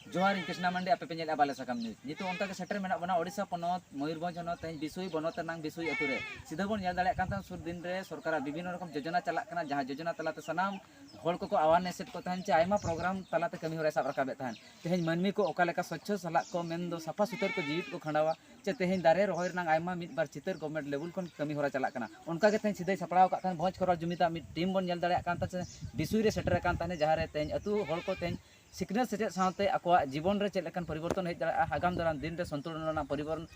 जोहार कृष्णा मंडी आपे पेंजल बाले साकाम न्यूज नितो उनका के सेटर मेना बना ओडिशा पनत मयूरभंज होनत तेज बिसुई बनत नांग बिसुई अतुरे सीधा बन नेल दाड़े कान सुर दिन रे सरकार विभिन्न रकम योजना चला कना जहां योजना तलाते सनाम हर को अवेयरनेस सेट को तहन चे आयमा प्रोग्राम तलाते कमी होरे साब रकाबे तहन तेहेन मनमी को ओका लेका स्वच्छ सला को मेन दो सफा सुतर को जीवित को खंडावा चे तेहेन दारे रोहर नांग आयमा मिद बार चितर गवर्नमेंट लेवल कोन कमी होरा चला कना उनका के तेहेन सीधे सपड़ाव का तहन भोज खरा जुमिता मिद टीम बन नेल दाड़े कान ता बिसुई रे सेटर कान तहन जहां रे तेहेन अतु हर को तेहेन सिकने सेचेद साथे आको जीवन रे चेलेकान परिवर्तन हेज दाड़ा आगाम दाराम दिन रे संतुलन परिवर्तन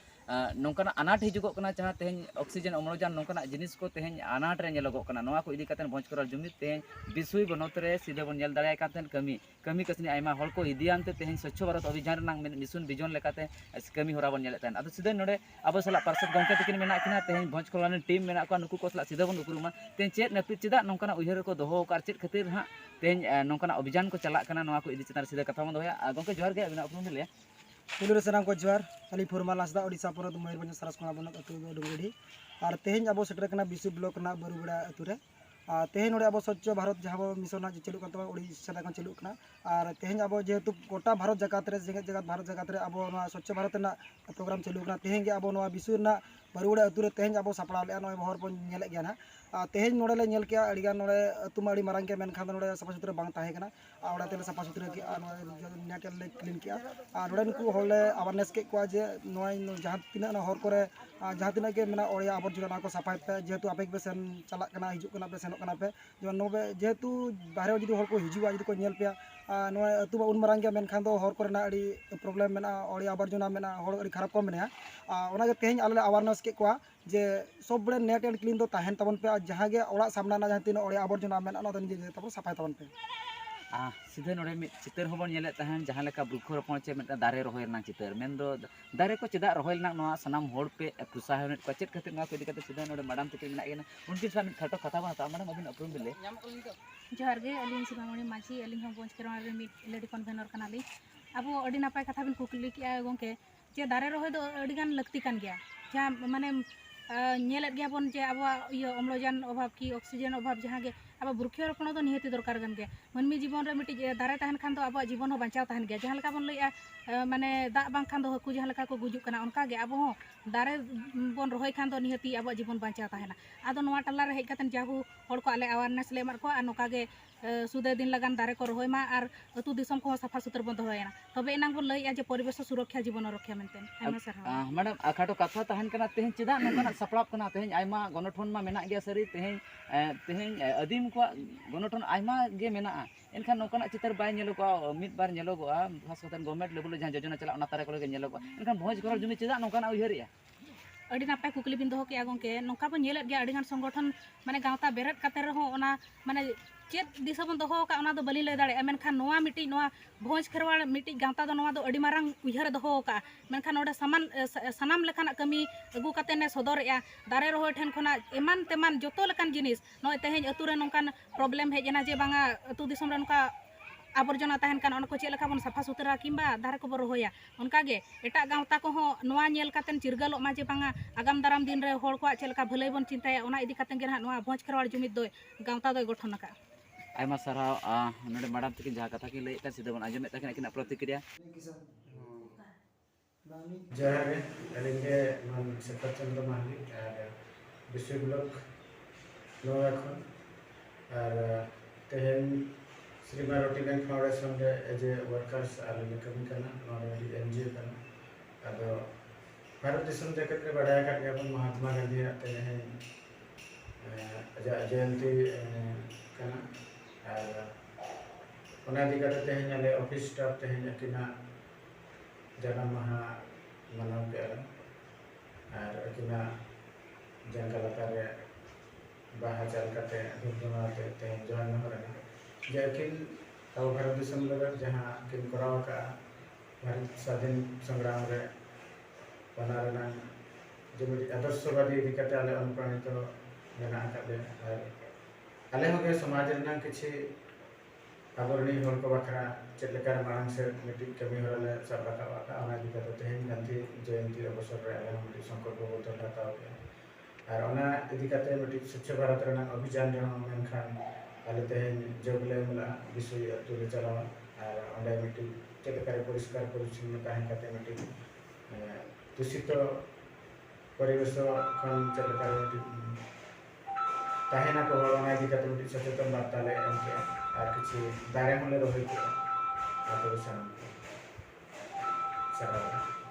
नौकाना अनाट हिजुगोग कना जहां तेहेन ऑक्सीजन अम्लजान नौकाना जिनिस को तेहेन अनाट रे नेलोगोग कना नोआ को इदी कातेन भोज करा जुमित तेहेन बिसुई बनत रे सीधे बन नेल दाड़ा कातेन कमी कसनी आयमा हर को इदियान ते तेहेन स्वच्छ भारत अभियान नांग मिशन विजन लेकाते कमी होरा बन नेले तेहेन आदो सीधे नोडे अब सला पार्षद गंके तकिन मेना किना तेहेन भोज करा टीम मेना को नुकु को सला सीधे बन उकुरुमा तेहेन चेत नपि चेदा नौकाना उयहर को दोहो कार चेत खातिर हा तेहेन नौकाना अभियान को चला कना नोआ को इदी चितार सीधे कथा मन दोया गंके जोहार गे अबिना उपरुम ले पुलुर सनाम को जोहार अली फुरमाल हांसदा ओडिशा पनत मयूरभंज सरसकोना बनत अतु डुंगड़ी और तेहेन अब सेटर कना बिसु ब्लॉक ना बरुगड़ा अतु रे तेहेन नोडे अब स्वच्छ भारत जहां मिशन चलू कन तबा ओडिशा दाखन चलू कना और तेहेन अब जेहेतु गोटा भारत जगत रे जेगत जगत भारत जगत रे अब स्वच्छ भारत ना प्रोग्राम चलू कना तेहेन गे अब बिसु ना बरुगड़ा अतु रे तेहेन अब सपड़ा ले नोय बहर बन नेले गया ना तेहेन नोडे ले नेल के अड़ीगान नोडे अतु मा अड़ी मारंग के मेनखान नोडे सफा सुथरा बांग ताहे कना ओड़ा तेले सफा सुथरा के नेट ले क्लीन के नोडे नुकु होले अवेयरनेस के को जे नोय जहां तिना ना हर करे जहां तिना के मेना ओड़िया आबर्जना को सफाई पे जेहेतु आपे पे सेन चला कना हिजु कना पे सेनक कना पे जेमन नोबे जेहेतु बाहरे जदि हर को हिजुआ जदि को नेल पे नोय अतु बा उन मारंग के मेनखान दो हर करना अड़ी प्रॉब्लम मेना ओड़िया आबर्जना मेना हर अड़ी खराब को मेना ओना के तेहेन आले अवेयरनेस के को जे सब बड़े नेट एंड क्लीन दो ताहेन तबन पे जहां गे ओड़ा सामना ना जहां तीन ओड़िया आबर्जना मेना ना दन जे तबन सफाई तबन पे सीधे नोडे मिद चितर होबन नेले तहन जहां लेका वृक्षरोपण चे मेटा दारे रोहय रना चितर मेन दो दारे को चेदा रोहय ना नोआ सनाम होड़ पे प्रोत्साहन को चेत खातिर ना को इदी खातिर सीधे नोडे मैडम तक मेना गेना उनकी सा मिद खाटो कथा बना मैडम अबिन अपरूम बिले जोहार गे अलिन सिमामणि माझी अलिन हम बोंज करवा रे मिद लेडी कन्वेनर कनाली अब अडी नापाय कथा बिन कुकली किया गोंके जे दारे रोहय दो अडी गान लक्ति कान गया जहां माने नेलेत गया बन जे अब अम्लजान अभाव की ऑक्सीजन अभाव जहां गे अब वृक्षरोपण तो निहती दरकार गन गे मनमी जीवन रे मिटी दारे तहन खान तो अब जीवन हो बचाव तहन गया जहां लका बन लइया माने दा बांग खान दो हकु जहां लका को गुजुक कना उनका गे अब हो दारे बन रोहय खान तो निहती अब जीवन बचाव तहना आदो नोआ टला रे हेज कतन जाहु हड़ को आले अवेयरनेस ले मार को आ नोका गे सुदे दिन लगान दारे को रोहय मा और अतु दिसम को सफा सुतर बन दोहयना तबे इनांग बन लइया जे परिवेश सुरक्षा जीवन रक्षा मेनतेन आयमा सरहा मैडम खाटो कथा तहन कना तेहेन चेदा नोकाना सपड़ाप कना तेहेन आयमा गणठन मा मेना गया सरी तेहेन तेहेन आदिम को गणठन आयमा गे मेना एनखान नोकाना चितर बाय नेलोगो मिद बार नेलोगो खास कतन गवर्नमेंट लेवल जहां योजना चला ओना तारे को नेलोगो एनखान भोज घर जुमी चेदा नोकाना उयहरिया अड़ी नापाय कुकली बिन दोहो के गोंके नोका बन नेलेत गया अड़ी गान संगठन माने गावता बेरेट काते रहो ओना माने चेत दिशा बन दोहो का ओना दो बलि ले दाड़े मेनखान नोआ मिटी नोआ भोज खरवाड़ मिटी गावता दो नोआ दो अड़ी मारंग उयहर दोहो का मेनखान ओडे सनाम लेखाना कमी अगु काते ने सदरया दारे रोहय ठेन खना एमान तेमान जतो लेकान जिनिस नोय तेहेन अतु रे नोंकान प्रॉब्लम हेजना जे बांगा अतु दिसम रे नोका आबर्जना तहन कान उनको चेक लेका बन सफा सुतरा किंबा दारे को रोहया उनका गे एटा गावता को हो नोआ नेल कातेन चिरगलो मा जे बांगा आगाम दाराम दिन रे होड़ को चेक लेका भलाई बन चिंताया ओना इदी कातेन गे नोआ भोज खरवाड़ जुमित दो गावता दो गठन का आयमा साराव नोडे मैडम तक जहां कथा की लई का सीधे बन आजमे तक ना प्रतिक्रिया जोहार गे अलिंगे मन सतत चंद्र माहली और विश्व ब्लॉक नोआ खन और तेहेन श्री मारुति बैंक फाउंडेशन रे एज ए वर्कर्स आले कमी करना नॉर्मली एनजीओ करना अदो भारत देशम जगत रे बढ़ाया कर अपन महात्मा गांधी तेहेन जयंती करना और ओना दिगत तेहेन आले ऑफिस स्टाफ तेहेन अकिना जन्म माहा मनाव के और अकिना जंगलता रे बाहा चल करते धुमधुमा ते तेहेन जवान होरना जे अकिन अब भारत देशम लगत जहां किन कराव का भारत स्वाधीन संग्राम रे बनारना जेमि आदर्शवादी दिकते आले अनुप्राणित मेना कादे और आले होगे समाज रना किछि आबरणी हर को बखरा चेलेकार मांग से मिट्टी कमी होले सब रखा का ओना दिकते तेहेन गांधी जयंती अवसर रे आले मिट्टी संकल्प बोतल हताव के और ओना दिकते मिट्टी स्वच्छ भारत रना अभियान रे मेनखान आले तेहेन जोगले मला विषय अतु रे चलावा और ओंडे मिट्टी ᱪᱮᱫ ᱞᱮᱠᱟᱨᱮ ᱯᱚᱨᱤষ্ᱠᱟᱨ ᱯᱚᱨᱤᱪᱷᱚᱱᱱᱚ ᱛᱟᱦᱮᱸ ᱠᱟᱛᱮ ᱢᱤᱫᱴᱤᱡ ᱫূষित परिवेश खन चेक तहना को इदी मिट्टी सचेतन बार्ता ले एम के और किसी दारे हमें रोहे के सारा